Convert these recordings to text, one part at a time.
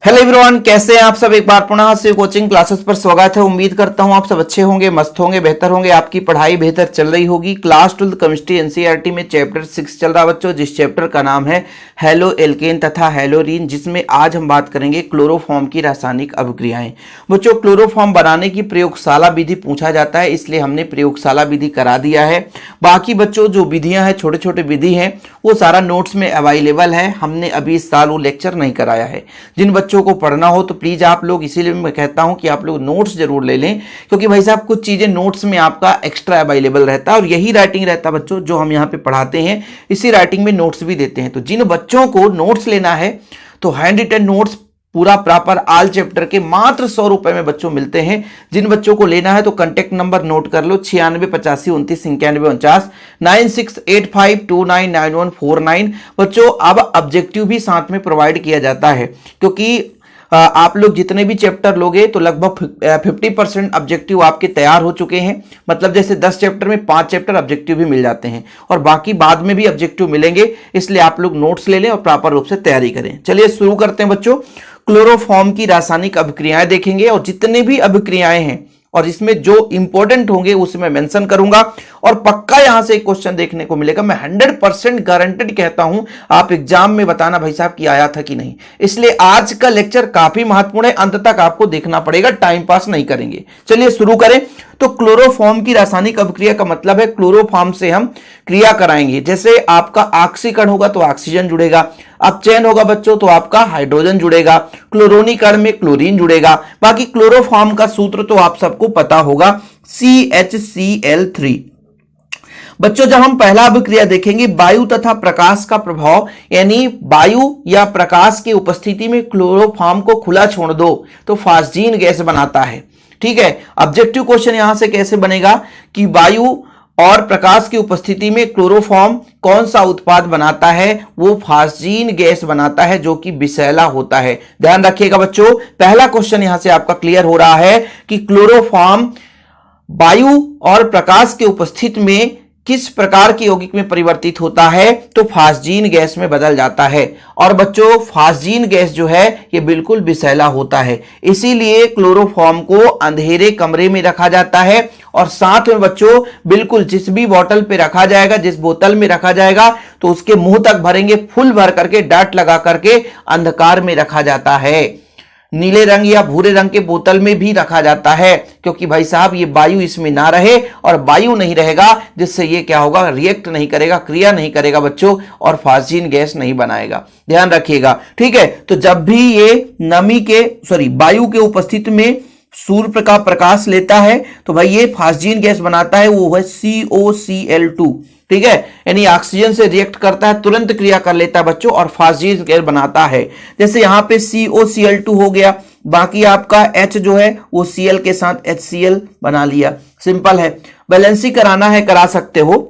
Hello everyone, कैसे हैं आप सब। एक बार पुनः से कोचिंग क्लासेस पर स्वागत है। उम्मीद करता हूं आप सब अच्छे होंगे, मस्त होंगे, बेहतर होंगे, आपकी पढ़ाई बेहतर चल रही होगी। क्लास 12 केमिस्ट्री एनसीईआरटी में चैप्टर 6 चल रहा बच्चों, जिस चैप्टर का नाम है हेलो एल्केन तथा हेलोरीन, जिसमें आज हम बात करेंगे क्लोरोफॉर्म की रासायनिक अभिक्रियाएं। बच्चों, क्लोरोफॉर्म बनाने की प्रयोगशाला विधि पूछा जाता है, इसलिए हमने प्रयोगशाला विधि करा दिया है। बाकी बच्चों जो विधियां हैं, छोटे छोटे विधि हैं, वो सारा नोट्स में अवेलेबल है। हमने अभी इस साल वो लेक्चर नहीं कराया है। जिन बच्चों को पढ़ना हो तो प्लीज आप लोग, इसीलिए मैं कहता हूं कि आप लोग नोट्स जरूर ले लें, क्योंकि भाई साहब कुछ चीजें नोट्स में आपका एक्स्ट्रा अवेलेबल रहता है और यही राइटिंग रहता है बच्चों जो हम यहां पे पढ़ाते हैं। इसी राइटिंग में नोट्स भी देते हैं। तो जिन बच्चों को नोट्स लेना है तो हैंड रिटन नोट्स पूरा प्रॉपर ऑल चैप्टर के मात्र 100 रुपए में बच्चों मिलते हैं। जिन बच्चों को लेना है तो कांटेक्ट नंबर नोट कर लो, 9685299149, 9685299149। बच्चों अब ऑब्जेक्टिव भी साथ में प्रोवाइड किया जाता है, क्योंकि आप लोग जितने भी चैप्टर लोगे तो लगभग 50% ऑब्जेक्टिव आपके तैयार हो चुके हैं। मतलब जैसे 10 चैप्टर में 5 चैप्टर ऑब्जेक्टिव भी मिल जाते हैं और बाकी बाद में भी ऑब्जेक्टिव मिलेंगे। इसलिए आप लोग नोट्स ले लें और प्रॉपर रूप से तैयारी करें। चलिए शुरू करते हैं बच्चों। क्लोरोफॉर्म की रासायनिक अभिक्रियाएं देखेंगे और जितने भी अभिक्रियाएं हैं और इसमें जो इंपॉर्टेंट होंगे उसे मैं मेंशन करूंगा और पक्का यहां से एक क्वेश्चन देखने को मिलेगा। मैं 100% गारंटेड कहता हूं, आप एग्जाम में बताना भाई साहब कि आया था कि नहीं। इसलिए आज का लेक्चर काफी महत्वपूर्ण है, अंत तक आपको देखना पड़ेगा, टाइम पास नहीं करेंगे। चलिए शुरू करें। तो क्लोरोफॉर्म की रासायनिक अभिक्रिया का मतलब है क्लोरोफॉर्म से हम क्रिया कराएंगे। जैसे आपका ऑक्सीकरण होगा तो ऑक्सीजन जुड़ेगा, अपचयन होगा बच्चों तो आपका हाइड्रोजन जुड़ेगा, क्लोरोनीकरण में क्लोरीन जुड़ेगा। बाकी क्लोरोफॉर्म का सूत्र तो आप सबको पता होगा, CHCl3। बच्चों जब हम पहला अभिक्रिया देखेंगे, वायु तथा प्रकाश का प्रभाव, यानी वायु या प्रकाश की उपस्थिति में क्लोरोफॉर्म को खुला छोड़ दो तो फास्जीन गैस बनाता है। ठीक है। ऑब्जेक्टिव क्वेश्चन यहां से कैसे बनेगा कि वायु और प्रकाश की उपस्थिति में क्लोरोफॉर्म कौन सा उत्पाद बनाता है, वो फास्जीन गैस बनाता है जो कि विषैला होता है। ध्यान रखिएगा बच्चों, पहला क्वेश्चन यहां से आपका क्लियर हो रहा है कि क्लोरोफॉर्म वायु और प्रकाश के उपस्थिति में किस प्रकार के यौगिक में परिवर्तित होता है, तो फास्जीन गैस में बदल जाता है। और बच्चों फास्जीन गैस जो है ये बिल्कुल विषैला होता है, इसीलिए क्लोरोफॉर्म को अंधेरे कमरे में रखा जाता है और साथ में बच्चों बिल्कुल जिस भी बोतल पे रखा जाएगा, जिस बोतल में रखा जाएगा तो उसके मुंह तक भरेंगे, फुल भर करके डाट लगा करके अंधकार में रखा जाता है। नीले रंग या भूरे रंग के बोतल में भी रखा जाता है, क्योंकि भाई साहब ये वायु इसमें ना रहे, और वायु नहीं रहेगा जिससे ये क्या होगा, रिएक्ट नहीं करेगा, क्रिया नहीं करेगा बच्चों, और फास्जीन गैस नहीं बनाएगा। ध्यान रखिएगा। ठीक है। तो जब भी ये वायु के उपस्थिति में सूर्य का प्रकाश लेता है तो भाई ये फास्जीन गैस बनाता है, वो है COCl2। ठीक है। यानी ऑक्सीजन से रिएक्ट करता है, तुरंत क्रिया कर लेता है बच्चों और फास्जीन गैस बनाता है। जैसे यहां पे COCl2 हो गया, बाकी आपका H जो है वो Cl के साथ HCl बना लिया। सिंपल है। बैलेंसी कराना है करा सकते हो।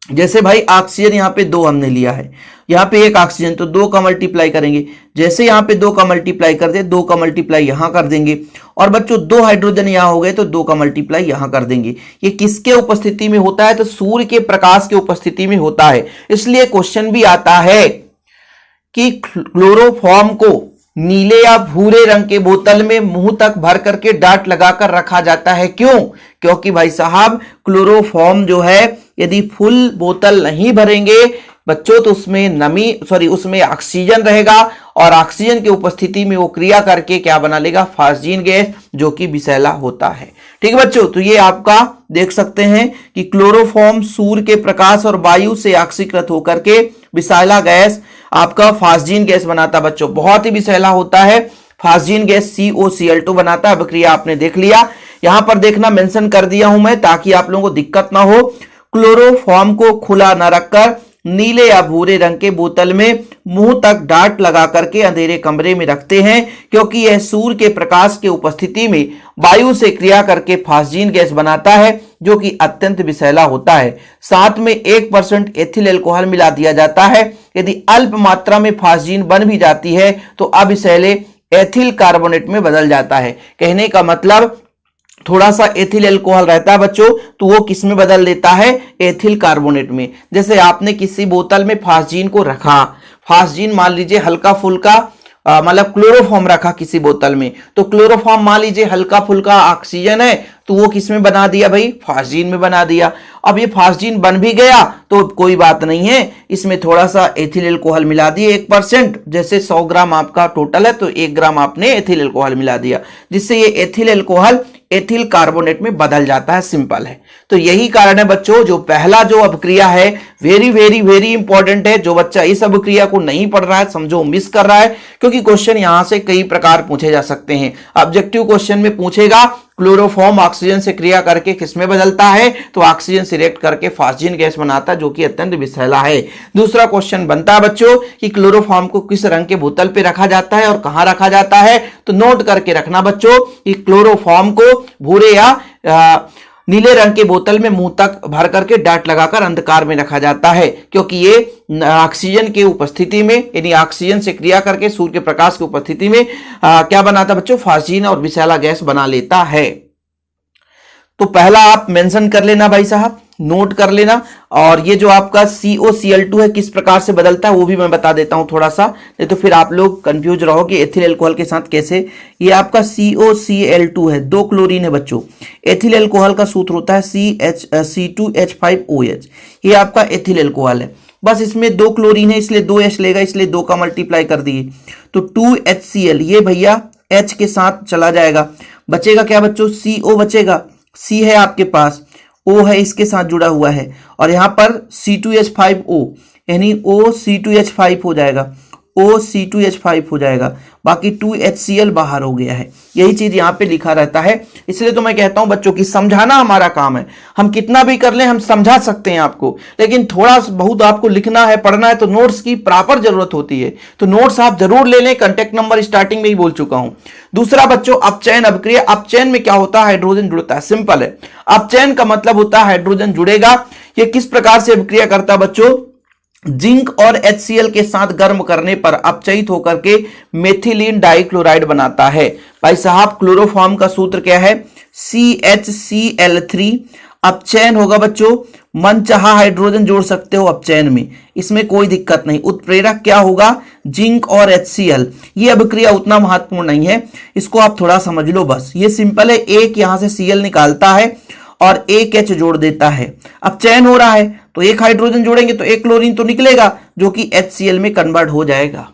जैसे भाई ऑक्सीजन यहाँ पे 2 हमने लिया है, यहाँ पे 1 ऑक्सीजन, तो 2 का मल्टीप्लाई करेंगे। जैसे यहाँ पे 2 का मल्टीप्लाई कर दे, 2 का मल्टीप्लाई यहाँ कर देंगे। और बच्चों 2 हाइड्रोजन यहाँ हो गए तो 2 का मल्टीप्लाई यहाँ कर देंगे। ये किसके उपस्थिति में होता है, तो सूर्य के प्रकाश के उपस्थिति में होता है। इसलिए क्वेश्चन भी आता है कि क्लोरोफॉर्म को नीले या भूरे रंग के बोतल में मुंह तक भर करके डाट लगाकर रखा जाता है। क्यों? क्योंकि भाई साहब क्लोरोफॉर्म जो है यदि फुल बोतल नहीं भरेंगे बच्चों तो उसमें ऑक्सीजन रहेगा और ऑक्सीजन की उपस्थिति में वो क्रिया करके क्या बना लेगा, फास्जीन गैस, जो कि विषैला होता है। ठीक है बच्चों। तो ये आपका देख सकते हैं कि क्लोरोफॉर्म सूर्य के प्रकाश और वायु से ऑक्सीकृत होकर के विषैला गैस आपका फास्जीन गैस बनाता है बच्चों, बहुत ही विषैला होता है। फास्जीन गैस COCl2 बनाता है। अभिक्रिया आपने देख लिया, यहां पर देखना मेंशन कर दिया हूं मैं ताकि आप लोगों को दिक्कत ना हो। क्लोरोफॉर्म को खुला न रखकर नीले या भूरे रंग के बोतल में मुंह तक डाट लगा करके अंधेरे कमरे में रखते हैं, क्योंकि यह सूर्य के प्रकाश के उपस्थिति में वायु से क्रिया करके फास्जीन गैस बनाता है जो कि अत्यंत विषैला होता है। साथ में 1% एथिल अल्कोहल मिला दिया जाता है। यदि अल्प मात्रा में फास्जीन बन भी जाती है तो अविषैले एथिल कार्बोनेट में बदल जाता है। कहने का मतलब थोड़ा सा एथिल अल्कोहल रहता है बच्चों तो वो किस में बदल देता है, एथिल कार्बोनेट में। जैसे आपने किसी बोतल में फास्जीन को रखा, फास्जीन मान लीजिए हल्का फुल्का मतलब क्लोरोफॉर्म रखा किसी बोतल में, तो क्लोरोफॉर्म मान लीजिए हल्का फुल्का ऑक्सीजन है, तो वो किस में बना दिया भाई, फास्जीन में बना दिया। अब ये फास्जीन बन भी गया तो कोई बात नहीं है, इसमें थोड़ा सा एथिल अल्कोहल मिला दिए 1%, जैसे 100 ग्राम आपका टोटल है तो 1 ग्राम आपने एथिल अल्कोहल मिला दिया, जिससे ये एथिल अल्कोहल एथिल कार्बोनेट में बदल जाता है, सिंपल है। तो यही कारण है बच्चों, जो पहला जो अभिक्रिया है वेरी वेरी वेरी इंपॉर्टेंट है। जो बच्चा इस अभिक्रिया को नहीं पढ़ रहा है समझो मिस कर रहा है, क्योंकि क्वेश्चन यहां से कई प्रकार पूछे जा सकते हैं। ऑब्जेक्टिव क्वेश्चन में पूछेगा क्लोरोफॉर्म ऑक्सीजन से क्रिया करके किसमें बदलता है, तो ऑक्सीजन से रिएक्ट करके फास्जीन गैस बनाता है, जो कि अत्यंत विषैला है। दूसरा क्वेश्चन बनता है बच्चों कि क्लोरोफॉर्म को किस रंग के बोतल पे रखा जाता है और कहां रखा जाता है, तो नोट करके रखना बच्चों कि क्लोरोफॉर्म को भूरे या नीले रंग के बोतल में मुंह तक भर करके डाट लगाकर अंधकार में रखा जाता है, क्योंकि ये ऑक्सीजन की उपस्थिति में, यानी ऑक्सीजन से क्रिया करके सूर्य के प्रकाश की उपस्थिति में क्या बनाता है बच्चों, फास्जीन और विषैला गैस बना लेता है। तो पहला आप मेंशन कर लेना भाई साहब, नोट कर लेना। और ये जो आपका COCl2 है किस प्रकार से बदलता है वो भी मैं बता देता हूं थोड़ा सा, नहीं तो फिर आप लोग कंफ्यूज रहोगे एथिल अल्कोहल के साथ कैसे। ये आपका COCl2 है, 2 क्लोरीन है बच्चों। एथिल अल्कोहल का सूत्र होता है C2H5OH, ये आपका एथिल अल्कोहल है। बस इसमें 2 क्लोरीन है इसलिए 2H लेगा, इसलिए 2 का मल्टीप्लाई कर दिए तो 2HCl, ये भैया H के साथ चला जाएगा, बचेगा क्या बच्चों, CO बचेगा। C है आपके पास, O है इसके साथ जुड़ा हुआ है, और यहां पर C2H5O यानी OC2H5 हो जाएगा, OC2H5 हो जाएगा, बाकी 2HCl बाहर हो गया है। यही चीज यहां पे लिखा रहता है, इसलिए तो मैं कहता हूं बच्चों की समझाना हमारा काम है। हम कितना भी कर लें हम समझा सकते हैं आपको, लेकिन थोड़ा बहुत आपको लिखना है, पढ़ना है, तो नोट्स की प्रॉपर जरूरत होती है। तो नोट्स आप जरूर ले लें, कांटेक्ट नंबर स्टार्टिंग में ही बोल चुका हूं। दूसरा बच्चों अपचयन अभिक्रिया, अपचयन में क्या होता है, हाइड्रोजन जुड़ता है, सिंपल है। अपचयन का मतलब होता है हाइड्रोजन जुड़ेगा। ये किस प्रकार से अभिक्रिया करता है बच्चों, जिंक और HCl के साथ गर्म करने पर अपचयित होकर के मेथिलीन डाइक्लोराइड बनाता है। भाई साहब क्लोरोफॉर्म का सूत्र क्या है, CHCl3। अपचयन होगा बच्चों, मनचाहा हाइड्रोजन जोड़ सकते हो अपचयन में, इसमें कोई दिक्कत नहीं। उत्प्रेरक क्या होगा, जिंक और HCl। ये अभिक्रिया उतना महत्वपूर्ण नहीं है, इसको आप थोड़ा समझ लो बस, ये सिंपल है। एक यहां से Cl निकालता है और एक H जोड़ देता है, अपचयन हो रहा है तो एक हाइड्रोजन जोड़ेंगे तो एक क्लोरीन तो निकलेगा, जो कि HCl में कन्वर्ट हो जाएगा,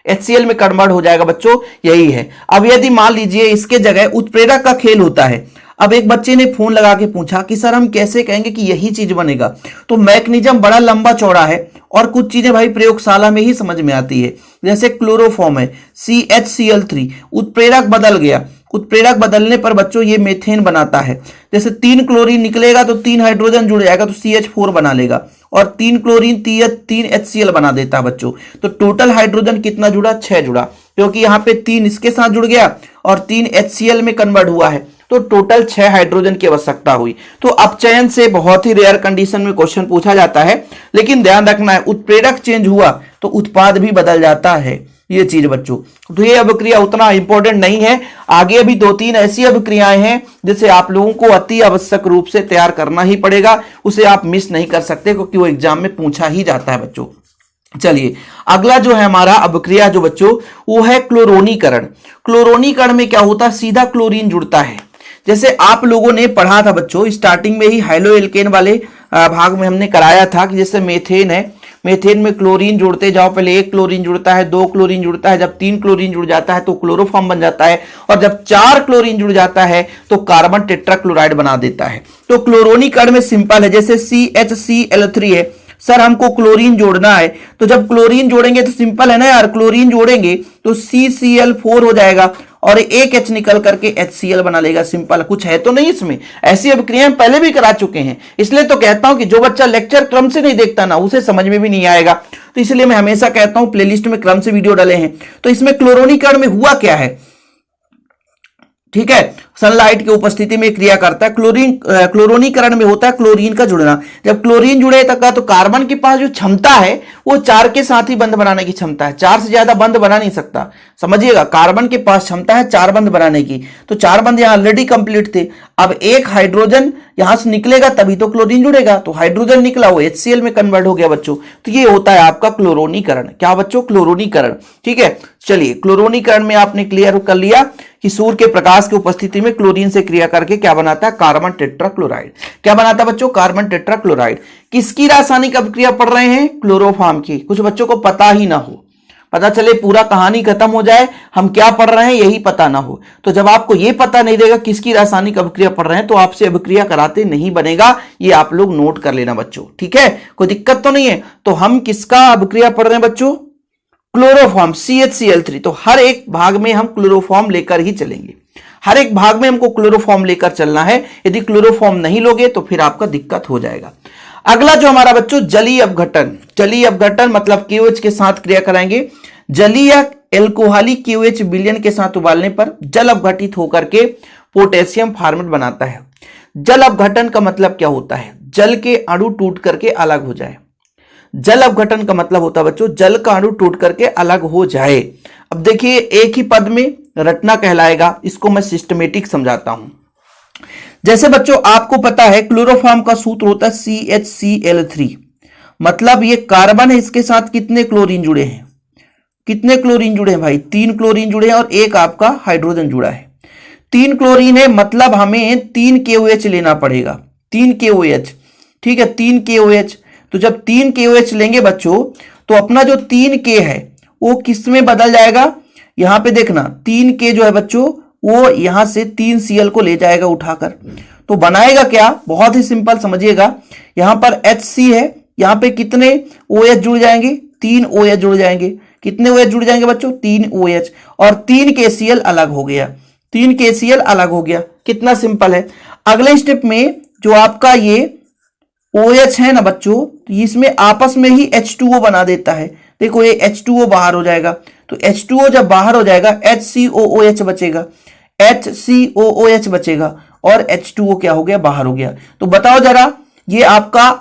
HCl में कन्वर्ट हो जाएगा बच्चों, यही है। अब यदि मान लीजिए इसके जगह उत्प्रेरक का खेल होता है, अब एक बच्चे ने फोन लगा के पूछा कि सर हम कैसे कहेंगे कि यही चीज बनेगा, तो मैकेनिज्म बड़ा लंबा चौड़ा है और कुछ चीजें भाई प्रयोगशाला में ही समझ में आती है। जैसे क्लोरोफॉर्म है CHCl3, उत्प्रेरक बदल गया, उत्प्रेरक बदलने पर बच्चों ये मेथेन बनाता है। जैसे 3 क्लोरीन निकलेगा तो 3 हाइड्रोजन जुड़ जाएगा तो CH4 बना लेगा, और 3 क्लोरीन 3 HCl बना देता है बच्चों। तो टोटल हाइड्रोजन कितना जुड़ा, 6 जुड़ा, क्योंकि यहाँ पे 3 इसके साथ जुड़ गया और 3 HCl में कन्वर्ट हुआ है, तो टोटल 6 हाइड्रोजन की आवश्यकता हुई। तो अपचयन से बहुत ही रेयर कंडीशन में क्वेश्चन पूछा जाता है, लेकिन ध्यान रखना है उत्प्रेरक चेंज हुआ तो उत्पाद भी बदल जाता है, ये चीज बच्चों। तो ये अभिक्रिया उतना इंपॉर्टेंट नहीं है। आगे भी 2-3 ऐसी अभिक्रियाएं हैं जिसे आप लोगों को अति आवश्यक रूप से तैयार करना ही पड़ेगा, उसे आप मिस नहीं कर सकते, क्योंकि वो एग्जाम में पूछा ही जाता है बच्चों। चलिए अगला जो है हमारा अभिक्रिया जो बच्चों, वो है क्लोरोनीकरण। क्लोरोनीकरण में क्या होता है, सीधा क्लोरीन जुड़ता है। जैसे आप लोगों ने पढ़ा था बच्चों स्टार्टिंग में ही, हाइलो एल्केन वाले भाग में हमने कराया था कि जैसे मेथेन है, मेथेन में क्लोरीन जोड़ते जाओ, पहले 1 क्लोरीन जुड़ता है, 2 क्लोरीन जुड़ता है, जब 3 क्लोरीन जुड़ जाता है तो क्लोरोफॉर्म बन जाता है, और जब 4 क्लोरीन जुड़ जाता है तो कार्बन टेट्राक्लोराइड बना देता है। तो क्लोरोनीकरण में सिंपल है, जैसे CHCl3 है, सर हमको क्लोरीन जोड़ना है, तो जब क्लोरीन जोड़ेंगे तो सिंपल है ना यार, क्लोरीन जोड़ेंगे तो CCl4 हो जाएगा और एक H निकल करके HCl बना लेगा, सिंपल। कुछ है तो नहीं इसमें, ऐसी अभिक्रियाएं पहले भी करा चुके हैं, इसलिए तो कहता हूं कि जो बच्चा लेक्चर क्रम से नहीं देखता ना उसे समझ में भी नहीं आएगा। तो इसलिए मैं हमेशा कहता हूं प्लेलिस्ट में क्रम से वीडियो डाले हैं। तो इसमें क्लोरोनीकरण में हुआ क्या है, ठीक है, सनलाइट की उपस्थिति में क्रिया करता है। क्लोरोनीकरण में होता है क्लोरीन का जुड़ना। जब क्लोरीन जुड़े तक तो कार्बन के पास जो क्षमता है वो 4 के साथ ही बंध बनाने की क्षमता है, 4 से ज्यादा बंध बना नहीं सकता। समझिएगा, कार्बन के पास क्षमता है 4 बंध बनाने की, तो 4 बंध यहां ऑलरेडी कंप्लीट थे। अब एक हाइड्रोजन यहां से निकलेगा तभी तो क्लोरीन जुड़ेगा, तो हाइड्रोजन निकला वो HCl में कन्वर्ट हो गया बच्चों। तो ये होता है आपका क्लोरोनीकरण। क्या बच्चों? क्लोरोनीकरण। ठीक है, चलिए क्लोरोनीकरण में आपने क्लियर कर लिया कि सूर्य के प्रकाश की उपस्थिति में क्लोरीन से क्रिया करके क्या बनाता है? Carbon tetrachloride. क्या बनाता है बच्चों? Carbon tetrachloride. किसकी रासायनिक अभिक्रिया पढ़ रहे हैं? क्लोरोफॉर्म की। कुछ बच्चों को पता ही ना हो, पता चले पूरा कहानी खत्म हो जाए, हम क्या पढ़ रहे हैं यही पता ना हो। तो जब आपको ये पता नहीं रहेगा किसकी रासायनिक अभिक्रिया पढ़ रहे हैं तो आपसे अभिक्रिया कराते नहीं बनेगा। ये आप लोग नोट कर लेना बच्चों, ठीक है, कोई दिक्कत तो नहीं है। तो हम किसका अभिक्रिया पढ़ रहे हैं बच्चों? Chloroform, CHCl3। तो हर एक भाग में हम क्लोरोफॉर्म लेकर ही चलेंगे, हर एक भाग में हमको क्लोरोफॉर्म लेकर चलना है। यदि क्लोरोफॉर्म नहीं लोगे तो फिर आपका दिक्कत हो जाएगा। अगला जो हमारा बच्चों जलीय अपघटन। जलीय अपघटन मतलब KOH के साथ क्रिया कराएंगे। जलीय एल्कोहली KOH विलयन के साथ उबालने पर जल अपघटित होकर के पोटेशियम फॉर्मेट बनाता है। जल अपघटन का मतलब क्या होता है? जल के अणु टूट करके अलग हो जाए। जल अपघटन का मतलब होता है बच्चों जल का अणु टूट करके अलग हो जाए। अब देखिए एक ही पद में रटना कहलाएगा, इसको मैं सिस्टमेटिक समझाता हूं। जैसे बच्चों आपको पता है क्लोरोफॉर्म का सूत्र होता है CHCl3, मतलब ये कार्बन है, इसके साथ कितने क्लोरीन जुड़े हैं? कितने क्लोरीन जुड़े हैं भाई? 3 क्लोरीन जुड़े हैं और एक आपका हाइड्रोजन जुड़ा है। 3 क्लोरीन है मतलब हमें 3 KOH लेना पड़ेगा, 3 KOH। ठीक है, 3 KOH। तो जब 3 KOH लेंगे बच्चों तो अपना जो 3K है वो किस में बदल जाएगा? यहां पे देखना 3K जो है बच्चों वो यहां से 3Cl को ले जाएगा उठाकर, तो बनाएगा क्या? बहुत ही सिंपल समझिएगा। यहां पर HC है, यहां पे कितने OH जुड़ जाएंगे? 3 OH जुड़ जाएंगे। कितने OH जुड़ जाएंगे बच्चों? 3 OH, और 3 KCl अलग हो गया, 3 KCl अलग हो गया। कितना सिंपल है। अगले स्टेप में जो आपका ये OH है ना बच्चों, इसमें आपस में ही H2O बना देता है। देखो ये H2O बाहर हो जाएगा, तो H2O जब बाहर हो जाएगा HCOOH बचेगा, HCOOH बचेगा और H2O क्या हो गया? बाहर हो गया। तो बताओ जरा ये आपका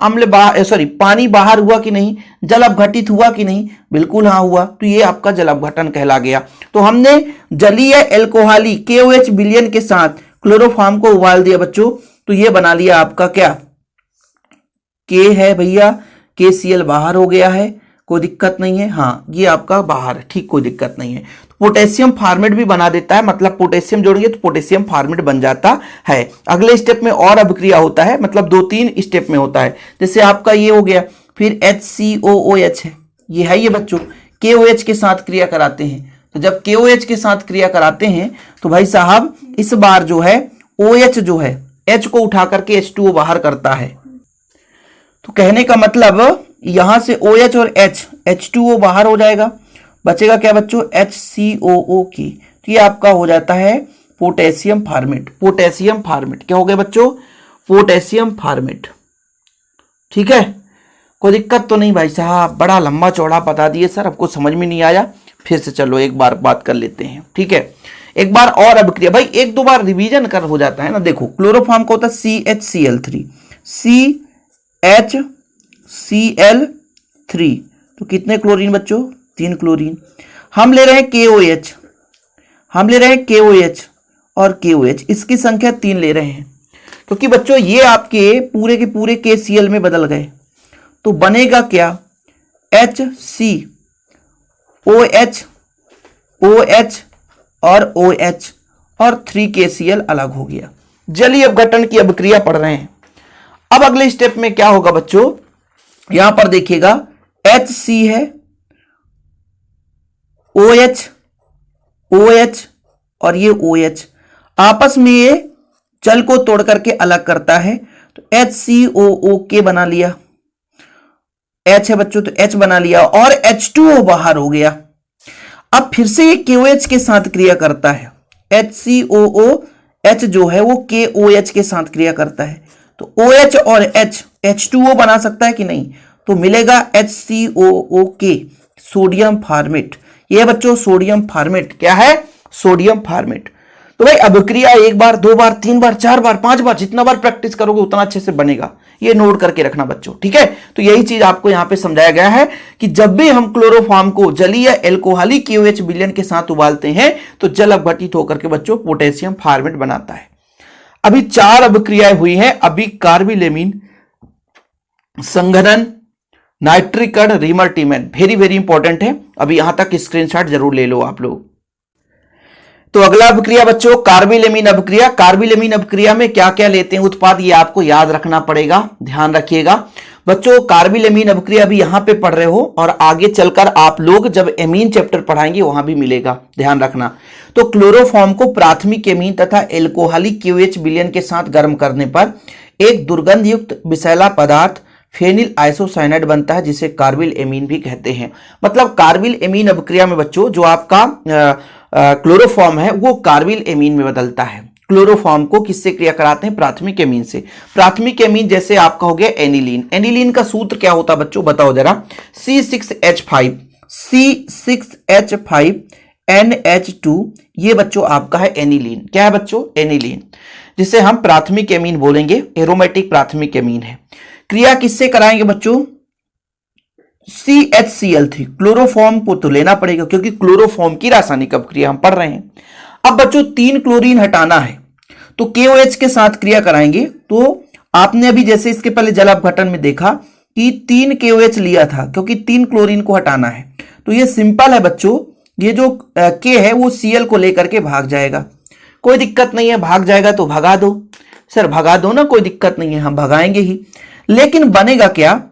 पानी बाहर हुआ कि नहीं? जल अपघटित हुआ कि नहीं? बिल्कुल हाँ हुआ, तो ये आपका जल अपघटन कहला गया। तो हमने जलीय एल्कोहली KOH विलयन के साथ क्लोरोफॉर्म को उबाल दिया बच्चों, तो ये बना लिया आपका क्या? K है भैया, KCl बाहर हो गया है, कोई दिक्कत नहीं है। हाँ ये आपका बाहर है, ठीक, कोई दिक्कत नहीं है। तो पोटेशियम फॉर्मेट भी बना देता है, मतलब पोटेशियम जोड़ेंगे तो पोटेशियम फॉर्मेट बन जाता है। अगले स्टेप में और अभिक्रिया होता है, मतलब 2-3 स्टेप में होता है। जैसे आपका ये हो गया, फिर HCOOH है, ये है ये बच्चों KOH के साथ क्रिया कराते हैं। तो जब KOH के साथ क्रिया कराते हैं तो भाई साहब इस बार जो है OH जो है H को उठा करके H2O बाहर करता है। तो कहने का मतलब यहां से OH और H2O बाहर हो जाएगा, बचेगा क्या बच्चों? HCOO की। तो ये आपका हो जाता है पोटेशियम फॉर्मेट। पोटेशियम फॉर्मेट क्या हो गया बच्चों? Potassium format. ठीक है, कोई दिक्कत तो नहीं भाई साहब? बड़ा लंबा चौड़ा बता दिए सर, आपको समझ में नहीं आया? फिर से चलो एक बार बात कर लेते हैं, ठीक है, एक बार और अभिक्रिया। भाई 1-2 बार रिवीजन कर हो जाता है ना। देखो क्लोरोफॉर्म का होता है CHCl3, CHCl3, तो कितने क्लोरीन बच्चों? 3 क्लोरीन। हम ले रहे हैं KOH, हम ले रहे हैं KOH और KOH, इसकी संख्या 3 ले रहे हैं, क्योंकि बच्चों ये आपके पूरे के पूरे KCl में बदल गए। तो बनेगा क्या? HCOH, OH और OH और 3 KCl अलग हो गया। जलीय अपघटन की अभिक्रिया पढ़ रहे हैं। अब अगले स्टेप में क्या होगा बच्चों? यहां पर देखिएगा HC है, OH, OH और ये OH आपस में ये जल को तोड़ करके अलग करता है, तो HCOO बना लिया। H है बच्चों तो H बना लिया और H2O बाहर हो गया। अब फिर से ये KOH के साथ क्रिया करता है, HCOOH जो है वो KOH के साथ क्रिया करता है, तो OH और H H2O बना सकता है कि नहीं? तो मिलेगा HCOO, सोडियम फॉर्मेट। ये बच्चों सोडियम फॉर्मेट क्या है? Sodium format. तो भाई अभिक्रिया एक बार, दो बार, तीन बार, चार बार, पांच बार, जितना बार प्रैक्टिस करोगे उतना अच्छे से बनेगा। ये नोट करके रखना बच्चों, ठीक है। तो यही चीज आपको यहां पे समझाया गया है कि जब भी हम क्लोरोफॉर्म को जलीय या एल्कोहली KOH विलयन के साथ उबालते हैं तो जल अपघटित होकर के बच्चों पोटेशियम फॉर्मेट बनाता है। अभी 4 अभिक्रियाएं हुई हैं। अभी कार्बिलेमिन, संघनन, नाइट्रिकन, रिमर्टिमेन, वेरी वेरी इंपॉर्टेंट है। अभी यहां तक स्क्रीनशॉट जरूर ले लो आप लोग। तो अगला अभिक्रिया बच्चों कार्बिलेमिन अभिक्रिया। कार्बिलेमिन अभिक्रिया में क्या क्या लेते हैं उत्पाद, ये आपको याद रखना पड़ेगा, ध्यान रखिएगा बच्चों। कार्बिलेमिन अभिक्रिया भी यहां पे पढ़ रहे हो और आगे चलकर आप लोग जब एमीन चैप्टर पढ़ाएंगे वहां भी मिलेगा, ध्यान रखना। तो क्लोरोफॉर्म को प्राथमिक एमीन तथा एल्कोहली KOH विलयन के साथ गर्म करने पर एक दुर्गंध युक्त विषैला पदार्थ फेनिल आइसोसाइनाइड बनता है, जिसे कार्बिल एमीन भी कहते हैं। मतलब कार्बिल एमीन अभिक्रिया में बच्चों जो आपका क्लोरोफॉर्म है वो कार्बिल एमीन में बदलता है। क्लोरोफॉर्म को किससे क्रिया कराते हैं, प्राथमिक एमीन से। प्राथमिक एमीन जैसे आपका हो गया एनिलीन। एनिलीन का सूत्र क्या होता है बच्चों, बताओ जरा। C6H5 NH2, ये बच्चों आपका है एनिलीन। क्या है बच्चों, एनिलीन, जिसे हम प्राथमिक एमीन बोलेंगे, एरोमेटिक प्राथमिक एमीन है। क्रिया किससे कराएंगे बच्चों, CHCl3। क्लोरोफॉर्म को तो लेना पड़ेगा क्योंकि क्लोरोफॉर्म की रासायनिक अभिक्रिया हम पढ़ रहे हैं। अब बच्चों 3 क्लोरीन हटाना है तो KOH के साथ क्रिया कराएंगे। तो आपने अभी जैसे इसके पहले जल अपघटन में देखा कि 3 KOH लिया था क्योंकि 3 क्लोरीन को हटाना है। तो ये सिंपल है बच्चों, ये जो K है वो Cl को लेकर के भाग जाएगा, कोई दिक्कत नहीं है। भाग जाएगा तो भगा दो, सर भगा दो ना, कोई दिक्कत नहीं है, हम भगाएंगे ही। लेकिन बनेगा क्या,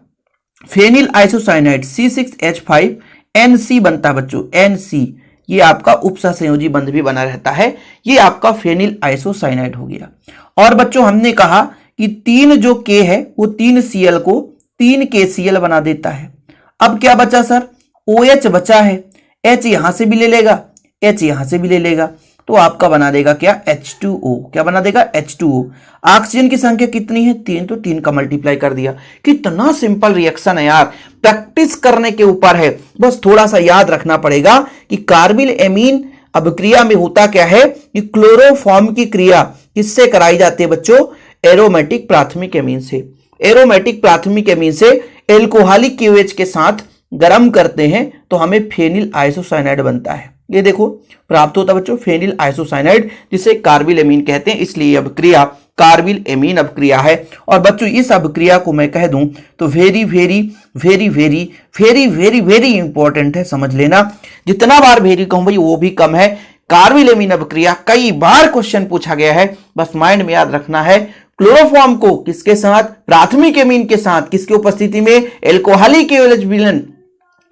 फेनिल आइसोसाइनाइड C6H5NC बनता है बच्चों, NC। ये आपका उपसहसंयोजी बंध भी बना रहता है, ये आपका फेनिल आइसोसाइनाइड हो गया। और बच्चों हमने कहा कि 3 जो K है वो 3 Cl को 3 KCl बना देता है। अब क्या बचा सर, OH बचा है, H यहां से भी ले लेगा, H यहां से भी ले लेगा, तो आपका बना देगा क्या, H2O। क्या बना देगा, H2O। ऑक्सीजन की संख्या कितनी है, 3, तो 3 का मल्टीप्लाई कर दिया। कितना सिंपल रिएक्शन है यार, प्रैक्टिस करने के ऊपर है, बस थोड़ा सा याद रखना पड़ेगा कि कार्बिल एमीन अभिक्रिया में होता क्या है कि क्लोरोफॉर्म की क्रिया किससे कराई जाती है बच्चों, एरोमेटिक प्राथमिक एमीन से। एरोमेटिक प्राथमिक एमीन से एल्कोहली KOH के साथ गर्म करते हैं तो हमें फेनिल आइसोसाइनाइड बनता है। ये देखो प्राप्त होता है बच्चों फेनिल आइसोसाइनाइड, जिसे कार्बिल एमीन कहते हैं, इसलिए अभिक्रिया कार्बिल एमीन अभिक्रिया है। और बच्चों इस अभिक्रिया को मैं कह दूं तो very very very very very very very important है, समझ लेना। जितना बार वेरी कहूं भाई वो भी कम है। कार्बिल एमीन अभिक्रिया कई बार क्वेश्चन पूछा गया है, बस माइंड में याद रखना है। क्लोरोफॉर्म को किसके साथ, प्राथमिक एमीन के साथ, किसकी उपस्थिति में, एल्कोहली KOH विलयन,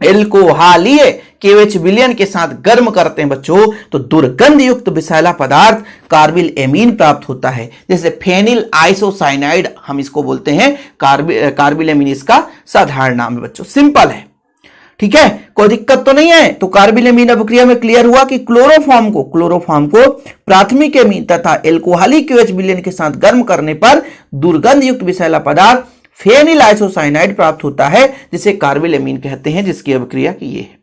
एल्कोहलीय KOH विलयन के साथ गर्म करते हैं बच्चों तो दुर्गंध युक्त विषैला पदार्थ कार्बिल एमीन प्राप्त होता है, जैसे फेनिल आइसोसाइनाइड हम इसको बोलते हैं। कार्बिल एमीन इसका साधारण नाम है बच्चों, सिंपल है, ठीक है, कोई दिक्कत तो नहीं है। तो कार्बिल एमीन अभिक्रिया में क्लियर हुआ कि क्लोरोफॉर्म को प्राथमिक एमीन तथा एल्कोहली KOH विलयन के साथ गर्म करने पर दुर्गंध युक्त विषैला पदार्थ फेनिल आइसोसाइनाइड प्राप्त होता है, जिसे कार्बिल एमीन कहते हैं, जिसकी अभिक्रिया की ये है।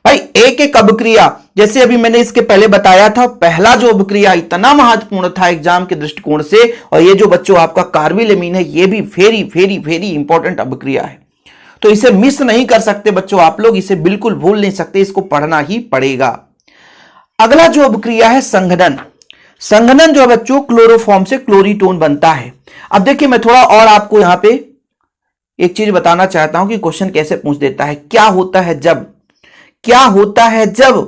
भाई एक एक अभिक्रिया, जैसे अभी मैंने इसके पहले बताया था, पहला जो अभिक्रिया इतना महत्वपूर्ण था एग्जाम के दृष्टिकोण से, और ये जो बच्चों आपका कार्बिल एमीन है ये भी वेरी वेरी वेरी इंपॉर्टेंट अभिक्रिया है। तो इसे मिस नहीं कर सकते बच्चों आप लोग, इसे बिल्कुल भूल नहीं सकते, इसको पढ़ना ही पड़ेगा। अगला जो अभिक्रिया है संघनन। संघनन जो बच्चों क्लोरोफॉर्म से क्लोरीटोन बनता है। अब देखिए मैं थोड़ा और आपको यहां पे एक चीज बताना चाहता हूं कि क्वेश्चन कैसे पूछ देता है। क्या होता है जब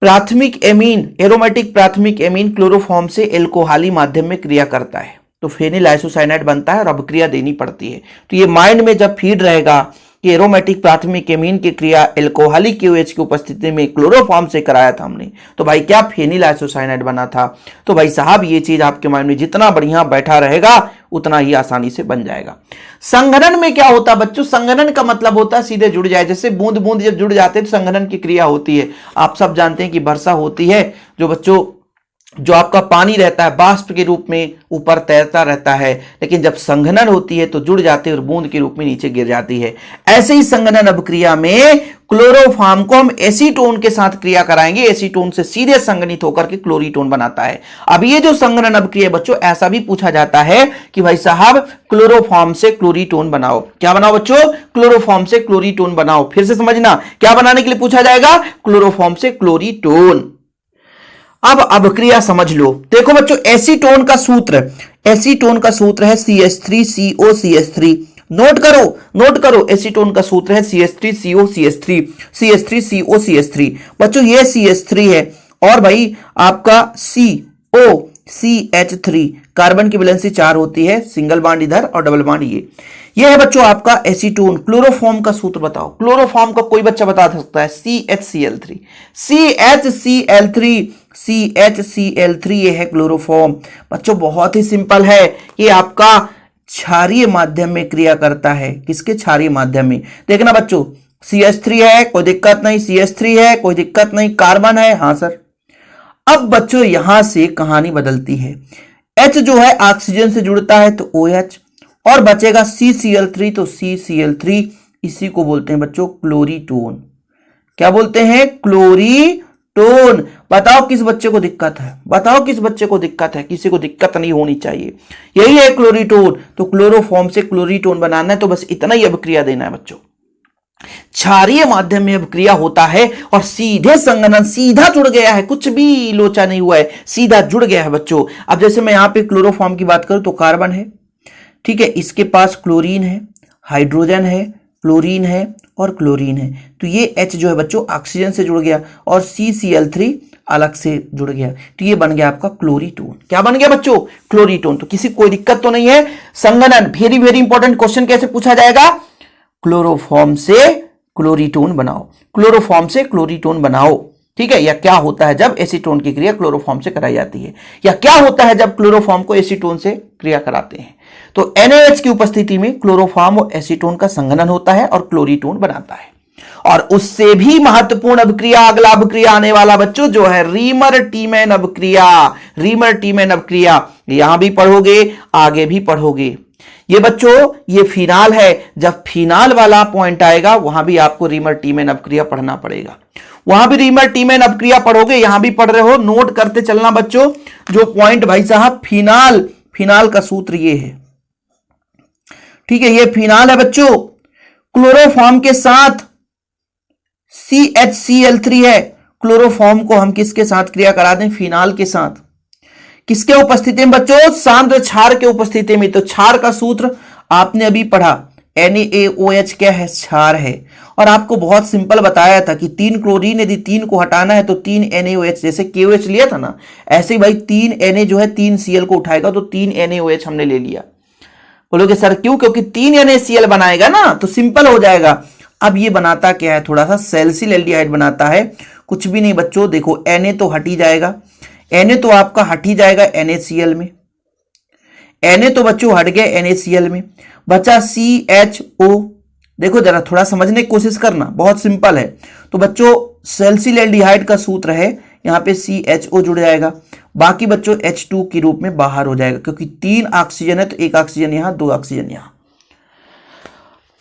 प्राथमिक एमीन, एरोमेटिक प्राथमिक एमीन क्लोरोफॉर्म से एल्कोहली माध्यम में क्रिया करता है तो फेनिल आइसोसाइनाइड बनता है और अभिक्रिया देनी पड़ती है। तो ये माइंड में जब फीड रहेगा कि एरोमेटिक प्राथमिक एमीन की क्रिया एल्कोहली KOH की उपस्थिति में क्लोरोफॉर्म से कराया था हमने, तो भाई क्या फेनिल आइसोसाइनाइड बना था। तो भाई साहब ये चीज आपके माइंड में जितना बढ़िया बैठा रहेगा उतना ही आसानी से बन जाएगा। संघनन में क्या होता है बच्चों, संघनन का मतलब होता है सीधे जुड़ जाए, जैसे बूंद बूंद जब जुड़ जाते हैं तो संघनन की क्रिया होती है। आप सब जानते हैं कि वर्षा होती है जो बच्चों जो आपका पानी रहता है बाष्प के रूप में ऊपर तैरता रहता है, लेकिन जब संघनन होती है तो जुड़ जाते हैं और बूंद के रूप में नीचे गिर जाती है। ऐसे ही संघनन अभिक्रिया में क्लोरोफॉर्म को हम एसीटोन के साथ क्रिया कराएंगे, एसीटोन से सीधे संघनित होकर के क्लोरीटोन बनाता है। अब ये जो संघनन अभिक्रिया बच्चों, ऐसा भी पूछा जाता है कि भाई साहब क्लोरोफॉर्म से क्लोरीटोन बनाओ। क्या बनाओ बच्चों? क्लोरोफॉर्म से क्लोरीटोन बनाओ। फिर से समझना, क्या बनाने के लिए पूछा जाएगा? क्लोरोफॉर्म से क्लोरीटोन। अब अभिक्रिया समझ लो। देखो बच्चों, एसीटोन का सूत्र, एसीटोन का सूत्र है CH3COCH3। नोट करो, नोट करो, एसीटोन का सूत्र है CH3COCH3, CH3COCH3। बच्चों ये CH3 है और भाई आपका COCH3, कार्बन की वैलेंसी 4 होती है, सिंगल बॉन्ड इधर और डबल बॉन्ड ये है बच्चों आपका एसीटोन। क्लोरोफॉर्म का सूत्र बताओ, क्लोरोफॉर्म का कोई बच्चा बता सकता है? CHCl3, CHCl3, CHCl3 ये है क्लोरोफॉर्म। बच्चों बहुत ही सिंपल है, ये आपका क्षारीय माध्यम में क्रिया करता है। किसके? क्षारीय माध्यम में। देखना बच्चों, CH3 है, कोई दिक्कत नहीं, CH3 है, कोई दिक्कत नहीं, कार्बन है, हाँ सर। अब बच्चों यहां से कहानी बदलती है। H जो है ऑक्सीजन से जुड़ता है तो OH, और बचेगा CCl3 तो CCl3, इसी को बोलते हैं बच्चों क्लोरीटोन। क्या बोलते हैं? क्लोरीटोन। बताओ किस बच्चे को दिक्कत है? बताओ किस बच्चे को दिक्कत है? किसी को दिक्कत नहीं होनी चाहिए। यही है क्लोरीटोन। तो क्लोरोफॉर्म से क्लोरीटोन बनाना है, तो बस इतना ही अभिक्रिया देना है बच्चों। क्षारीय माध्यम में अभिक्रिया होता है और सीधे संघनन, सीधा जुड़ गया है, कुछ भी लोचा नहीं हुआ है, सीधा जुड़ गया है बच्चों। अब जैसे मैं यहां पे क्लोरोफॉर्म की बात करूं तो कार्बन है, ठीक है, इसके पास क्लोरीन है, हाइड्रोजन है, क्लोरीन है और क्लोरीन है। तो ये H जो है बच्चों ऑक्सीजन से जुड़ गया और CCl3 अलग से जुड़ गया, तो ये बन गया आपका क्लोरीटोन। क्या बन गया बच्चों? क्लोरीटोन। तो किसी कोई दिक्कत तो नहीं है। संघनन, वेरी वेरी इंपॉर्टेंट क्वेश्चन कैसे पूछा जाएगा? क्लोरोफॉर्म से क्लोरीटोन बनाओ, क्लोरोफॉर्म से क्लोरीटोन बनाओ, ठीक है। या क्या होता है जब एसीटोन की क्रिया क्लोरोफॉर्म से कराई जाती है, या क्या होता है जब क्लोरोफॉर्म को एसीटोन से क्रिया कराते हैं? तो NaOH की उपस्थिति में क्लोरोफॉर्म और एसीटोन का संघनन होता है और क्लोरीटोन बनाता है। और उससे भी महत्वपूर्ण अभिक्रिया, अगला अभिक्रिया आने वाला बच्चों जो है रीमर टीमैन अभिक्रिया। रीमर टीमैन अभिक्रिया यहां भी पढ़ोगे, आगे भी पढ़ोगे। ये बच्चों ये फिनाल है, जब फिनाल वाला पॉइंट आएगा वहां भी आपको रीमर टीमैन अभिक्रिया पढ़ना पड़ेगा। वहां भी रीमर टीमैन अभिक्रिया पढ़ोगे, यहां भी पढ़ रहे हो, नोट करते चलना बच्चों। जो पॉइंट भाई साहब फिनाल, फिनाल का सूत्र ये है, ठीक है, ये फिनाल है बच्चों। क्लोरोफॉर्म के साथ CHCl3 है, क्लोरोफॉर्म को हम किसके साथ क्रिया करा दें? फिनाल के साथ। किसके उपस्थिति में बच्चों? सांद्र क्षार के उपस्थिति में। तो क्षार का सूत्र आपने अभी पढ़ा, NaOH क्या है? क्षार है। और आपको बहुत सिंपल बताया था कि 3 क्लोरीन, यदि 3 को हटाना है तो 3 NaOH, जैसे KOH लिया था ना, ऐसे ही भाई 3 Na जो है 3 Cl को उठाएगा तो 3 NaOH हमने ले लिया। बोलोगे सर क्यों? क्योंकि 3 NaCl बनाएगा ना, तो सिंपल हो जाएगा। अब ये बनाता क्या है? थोड़ा सा सैलिसिल एल्डिहाइड बनाता है। कुछ भी नहीं बच्चों, देखो Na तो हट ही जाएगा, Na तो आपका हट ही जाएगा NaCl में, Na तो बच्चों हट गए NaCl में, बचा CHO। देखो जरा थोड़ा समझने की कोशिश करना, बहुत सिंपल है। तो बच्चों सैलिसिल एल्डिहाइड का सूत्र है, यहां पे CHO जुड़ जाएगा, बाकी बच्चों H2 के रूप में बाहर हो जाएगा, क्योंकि 3 ऑक्सीजन है तो 1 ऑक्सीजन यहां, 2 ऑक्सीजन यहां।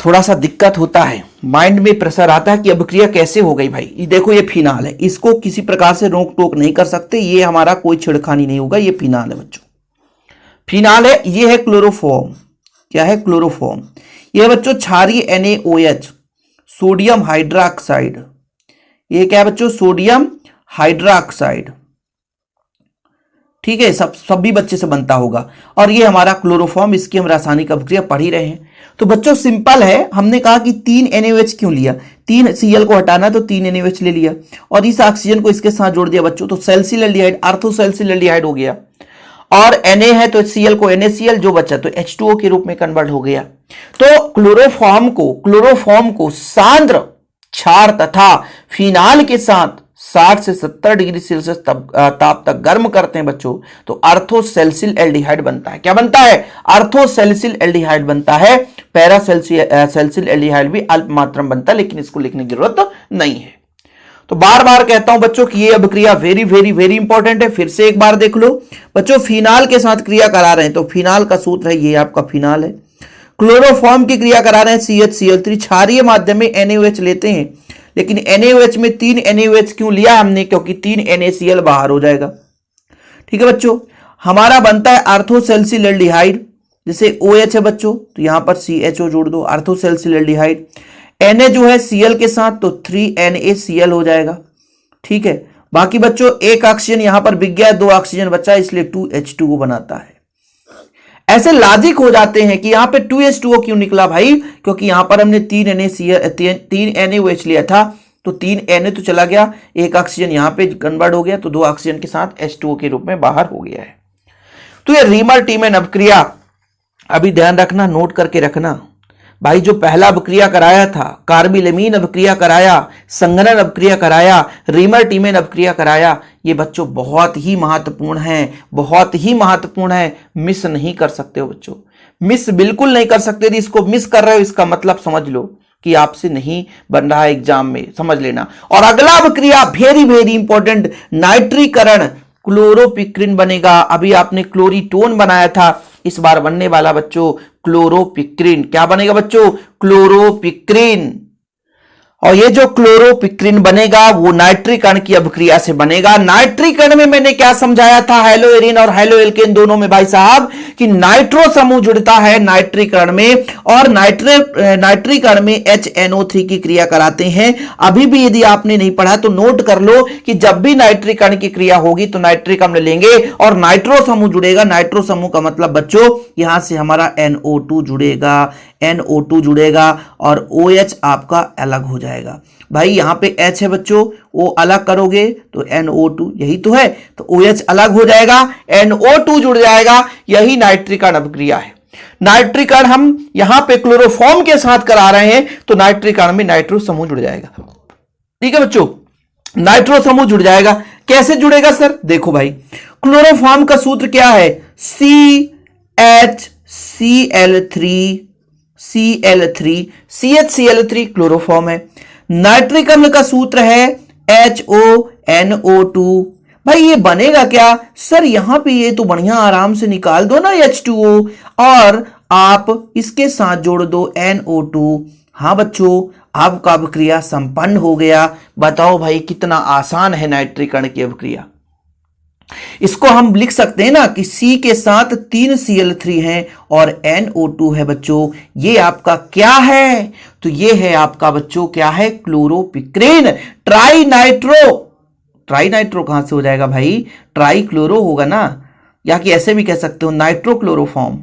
थोड़ा सा दिक्कत होता है, माइंड में प्रेशर आता है कि अभिक्रिया कैसे हो गई भाई। ये देखो ये फिनाल है, इसको किसी प्रकार से रोक टोक नहीं कर सकते, ये हमारा कोई छिड़खानी नहीं होगा, ये फिनाल है बच्चों, फिनाल है। ये है क्लोरोफॉर्म, क्या है? क्लोरोफॉर्म। ये बच्चों क्षारीय NaOH, सोडियम हाइड्रोक्साइड। ये क्या है बच्चों? सोडियम हाइड्रोक्साइड, ठीक है, सभी बच्चे से बनता होगा। और ये हमारा क्लोरोफॉर्म, इसकी हम रासायनिक अभिक्रिया पढ़ ही रहे हैं। तो बच्चों सिंपल है, हमने कहा कि 3 NaOH क्यों लिया? 3 Cl को हटाना तो 3 NaOH ले लिया और इस ऑक्सीजन को इसके साथ जोड़ दिया बच्चों, तो सैलिसिल एल्डिहाइड, आर्थोसैलिसिल एल्डिहाइड हो गया। और Na है तो Cl को NaCl, जो बचा तो H2O के रूप में कन्वर्ट हो गया। तो क्लोरोफॉर्म को सांद्र क्षार तथा फिनाल के साथ 60 से 70 डिग्री सेल्सियस ताप तक गर्म करते हैं बच्चों, तो आर्थोसैलिसिल एल्डिहाइड बनता है। क्या बनता है? आर्थोसैलिसिल एल्डिहाइड बनता है। पैरासैलिसिल एल्डिहाइड भी अल्प मात्रा में बनता है, लेकिन इसको लिखने की जरूरत नहीं है। तो बार बार कहता हूं बच्चों कि ये अभिक्रिया वेरी वेरी वेरी इंपॉर्टेंट है। फिर से एक बार देख लो बच्चों, फिनाल के साथ क्रिया करा रहे हैं तो फिनाल का सूत्र है, ये आपका फिनाल है। क्लोरोफॉर्म की क्रिया करा रहे हैं CH क्षारीय माध्यम में NaOH लेते हैं, लेकिन NaOH में 3 NaOH क्यों लिया हमने, क्योंकि 3 NaCl बाहर हो जाएगा। ठीक है बच्चों, हमारा बनता है आर्थोसेल्सिलडिहाइड, जैसे OH है बच्चों तो यहां पर CHO जोड़ दो, आर्थोसेल्सिलडिहाइड। Na जो है Cl के साथ तो 3NaCl हो जाएगा। ठीक है, बाकी बच्चों एक ऑक्सीजन यहां पर बिक गया, 2 ऑक्सीजन बचा, इसलिए 2H2O बनाता है। ऐसे लॉजिक हो जाते हैं कि यहां पे 2H2O क्यों निकला भाई, क्योंकि यहां पर हमने 3 NaOH लिया था, तो 3 Na तो चला गया, एक ऑक्सीजन यहां पे कन्वर्ट हो गया, तो 2 ऑक्सीजन के साथ H2O के रूप में बाहर हो गया है। तो ये रीमर टीमेन अभिक्रिया अभी ध्यान रखना, नोट करके रखना भाई। जो पहला अभिक्रिया कराया था, कार्बिलमीन अभिक्रिया कराया, संघनन अभिक्रिया कराया, रीमर टीमेन अभिक्रिया कराया, ये बच्चों बहुत ही महत्वपूर्ण है, बहुत ही महत्वपूर्ण है। मिस नहीं कर सकते हो बच्चों, मिस बिल्कुल नहीं कर सकते। यदि इसको मिस कर रहे हो इसका मतलब समझ लो कि आपसे नहीं बन रहा है एग्जाम में, समझ लेना। और अगला अभिक्रिया वेरी वेरी इंपॉर्टेंट, नाइट्रीकरण, क्लोरोपिक्रिन बनेगा। अभी आपने क्लोरीटोन बनाया था, इस बार बनने वाला बच्चों क्लोरोपिक्रिन। क्या बनेगा बच्चों? क्लोरोपिक्रिन। और ये जो क्लोरोपिक्रिन बनेगा वो नाइट्रीकरण की अभिक्रिया से बनेगा। नाइट्रीकरण में मैंने क्या समझाया था, हेलोएरिन और हेलोएल्केन दोनों में भाई साहब, कि नाइट्रो समूह जुड़ता है नाइट्रीकरण में, और नाइट्रीकरण में HNO3 की क्रिया कराते हैं। अभी भी यदि आपने नहीं पढ़ा तो नोट कर लो कि जब भी नाइट्रीकरण की क्रिया होगी तो नाइट्रिक अम्ल लेंगे और नाइट्रो समूह जुड़ेगा। नाइट्रो समूह का मतलब बच्चों यहां से हमारा NO2 जुड़ेगा, NO2 जुड़ेगा और OH आपका अलग हो जाएगा। भाई यहां पे H है बच्चों, O अलग करोगे तो NO2, यही तो है, तो OH अलग हो जाएगा, NO2 जुड़ जाएगा। यही नाइट्रीकरण अभिक्रिया है। नाइट्रीकरण हम यहां पे क्लोरोफॉर्म के साथ करा रहे हैं, तो नाइट्रीकरण में नाइट्रो समूह जुड़ जाएगा। ठीक है बच्चों, नाइट्रो समूह जुड़ जाएगा। कैसे जुड़ेगा सर? देखो भाई, क्लोरोफॉर्म का सूत्र क्या है? CHCl3 क्लोरोफॉर्म है। नाइट्रिक अम्ल का सूत्र है HONO2। भाई ये बनेगा क्या सर? यहां पे ये तो बढ़िया आराम से निकाल दो ना H2O, और आप इसके साथ जोड़ दो NO2। हां बच्चों, आपका अभिक्रिया संपन्न हो गया। बताओ भाई कितना आसान है नाइट्रीकरण की अभिक्रिया। इसको हम लिख सकते हैं ना कि C के साथ 3 Cl3 है और NO2 है बच्चों। ये आपका क्या है? तो ये है आपका बच्चों क्या है? क्लोरोपिक्रिन। ट्राइनाइट्रो कहां से हो जाएगा भाई? ट्राइक्लोरो होगा ना, या कि ऐसे भी कह सकते हो नाइट्रोक्लोरोफॉर्म।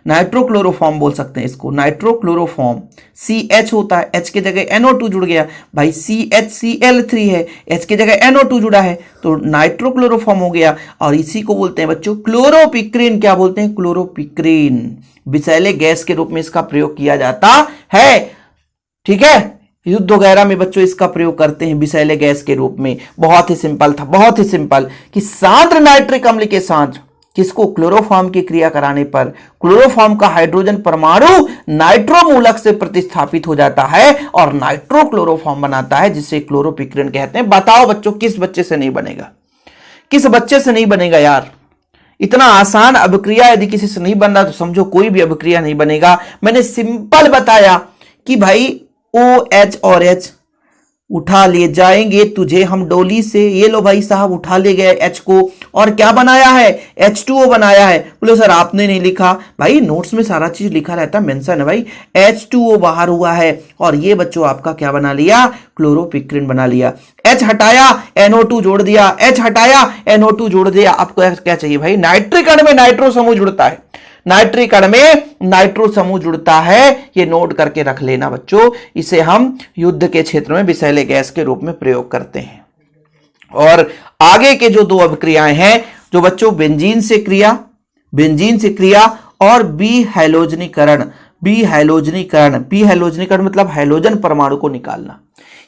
नाइट्रोक्लोरोफॉर्म बोल सकते हैं इसको, नाइट्रोक्लोरोफॉर्म। CH होता है, H के जगह NO2 जुड़ गया भाई, CHCl3 है, H के जगह NO2 जुड़ा है, तो नाइट्रोक्लोरोफॉर्म हो गया। और इसी को बोलते हैं बच्चों क्लोरोपिक्रिन। क्या बोलते हैं? क्लोरोपिक्रिन। विषैले गैस के रूप में इसका प्रयोग किया जाता है। ठीक है, युद्ध वगैरह में बच्चों इसका प्रयोग करते हैं विषैले गैस के रूप में। बहुत ही सिंपल था, बहुत ही सिंपल, कि सांद्र नाइट्रिक अम्ल के साथ किसको? क्लोरोफॉर्म की क्रिया कराने पर क्लोरोफॉर्म का हाइड्रोजन परमाणु नाइट्रो मूलक से प्रतिस्थापित हो जाता है और नाइट्रोक्लोरोफॉर्म बनाता है, जिसे क्लोरोपिक्रिन कहते हैं। बताओ बच्चों किस बच्चे से नहीं बनेगा? किस बच्चे से नहीं बनेगा यार? इतना आसान अभिक्रिया यदि किसी से नहीं बन रहा तो समझो कोई भी अभिक्रिया नहीं बनेगा। मैंने सिंपल बताया कि भाई OH और H उठा ले जाएंगे तुझे हम डोली से। ये लो भाई साहब, उठा ले गए H को, और क्या बनाया है? H2O बनाया है। बोलो सर आपने नहीं लिखा। भाई नोट्स में सारा चीज लिखा रहता है, मेंशन है भाई। H2O बाहर हुआ है और ये बच्चों आपका क्या बना लिया? क्लोरोपिक्रिन बना लिया। H हटाया, NO2 जोड़ दिया, H हटाया, NO2 जोड़ दिया। आपको क्या चाहिए भाई? नाइट्रीकरण में नाइट्रो समूह जुड़ता है, नाइट्रीकरण में नाइट्रो समूह जुड़ता है। ये नोट करके रख लेना बच्चों। इसे हम युद्ध के क्षेत्र में विषैले गैस के रूप में प्रयोग करते हैं। और आगे के जो 2 अभिक्रियाएं हैं, जो बच्चों बेंजीन से क्रिया और बी हैलोजनीकरण मतलब हैलोजन परमाणु को निकालना।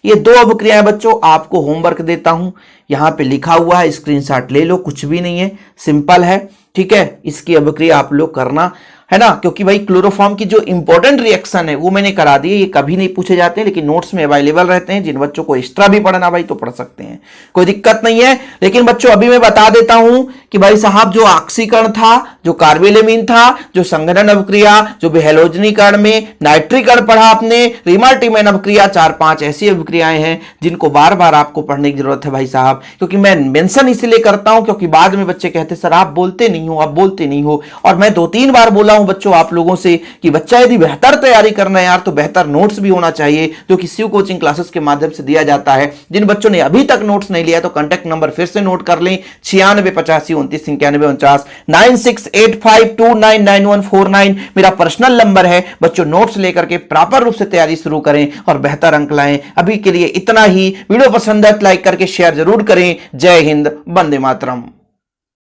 ये 2 अभिक्रियाएं बच्चों आपको होमवर्क देता हूं, यहां पे लिखा हुआ है, स्क्रीनशॉट ले लो, कुछ भी नहीं है, सिंपल है। ठीक है, इसकी अभिक्रिया आप लोग करना। है ना, क्योंकि भाई क्लोरोफॉर्म की जो इंपॉर्टेंट रिएक्शन है वो मैंने करा दी है, ये कभी नहीं पूछे जाते हैं लेकिन नोट्स में अवेलेबल रहते हैं। जिन बच्चों को एक्स्ट्रा भी पढ़ना भाई तो पढ़ सकते हैं, कोई दिक्कत नहीं है। लेकिन बच्चों अभी मैं बता देता हूं कि भाई साहब जो ऑक्सीकरण था, जो कार्बोलेमीन था, जो संघनन अभिक्रिया, जो हेलोजनीकरण में नाइट्रीकरण पढ़ा आपने, रिमार्टीमेन अभिक्रिया, 4-5 ऐसी अभिक्रियाएं हैं जिनको बार बार आपको पढ़ने की जरूरत है भाई साहब। क्योंकि मैं मेंशन इसलिए करता हूं क्योंकि बाद में बच्चे कहते सर आप बोलते नहीं हो, आप बोलते नहीं हो। और मैं 2-3 बार बोला हूं बच्चों आप लोगों से कि बच्चा यदि बेहतर तैयारी करना है यार तो बेहतर नोट्स भी होना चाहिए जो कि शिव कोचिंग क्लासेस के माध्यम से दिया जाता है। जिन बच्चों ने अभी तक नोट्स नहीं लिया तो कांटेक्ट नंबर फिर से नोट कर लें, 9685299949, 9685299149 मेरा पर्सनल नंबर है। बच्चों नोट्स लेकर के प्रॉपर रूप से तैयारी शुरू करें और बेहतर अंक लाएं। अभी के लिए इतना ही। वीडियो पसंद है तो लाइक करके शेयर जरूर करें। जय हिंद, वंदे मातरम।